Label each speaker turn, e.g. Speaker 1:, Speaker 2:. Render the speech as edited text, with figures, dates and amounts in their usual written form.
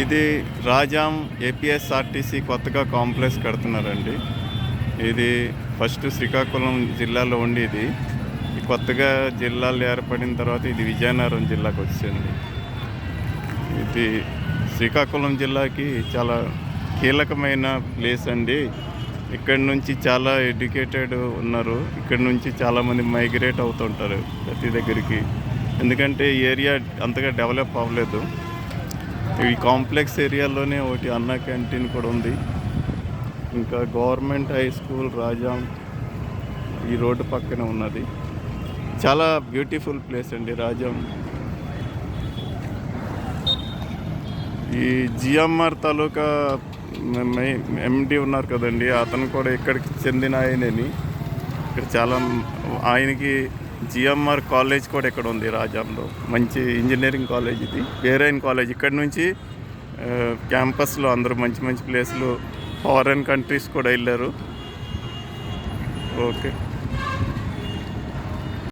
Speaker 1: ఇది రాజాం ఏపీఎస్ఆర్టీసీ కొత్తగా కాంప్లెక్స్ కడుతున్నారండి. ఇది ఫస్ట్ శ్రీకాకుళం జిల్లాలో ఉండేది. ఈ కొత్తగా జిల్లాలు ఏర్పడిన తర్వాత ఇది విజయనగరం జిల్లాకు వచ్చింది. ఇది శ్రీకాకుళం జిల్లాకి చాలా కీలకమైన ప్లేస్ అండి. ఇక్కడ నుంచి చాలా ఎడ్యుకేటెడ్ ఉన్నారు. ఇక్కడ నుంచి చాలామంది మైగ్రేట్ అవుతుంటారు ప్రతి దగ్గరికి. ఎందుకంటే ఈ ఏరియా అంతగా డెవలప్ అవ్వలేదు. ఈ కాంప్లెక్స్ ఏరియాలోనే ఒకటి అన్న క్యాంటీన్ కూడా ఉంది. ఇంకా గవర్నమెంట్ హై స్కూల్ రాజాం ఈ రోడ్డు పక్కన ఉన్నది. చాలా బ్యూటిఫుల్ ప్లేస్ అండి రాజాం. ఈ జిఎంఆర్ తాలూకా ఎండి ఉన్నారు కదండి, అతను కూడా ఇక్కడికి చెందిన ఆయనని. ఇక్కడ చాలా ఆయనకి జిఎంఆర్ కాలేజ్ కూడా ఇక్కడ ఉంది రాజాంలో. మంచి ఇంజనీరింగ్ కాలేజ్, ఇది పేరైన కాలేజ్. ఇక్కడ నుంచి క్యాంపస్లో అందరూ మంచి మంచి ప్లేసులు, ఫారెన్ కంట్రీస్ కూడా వెళ్ళారు. ఓకే.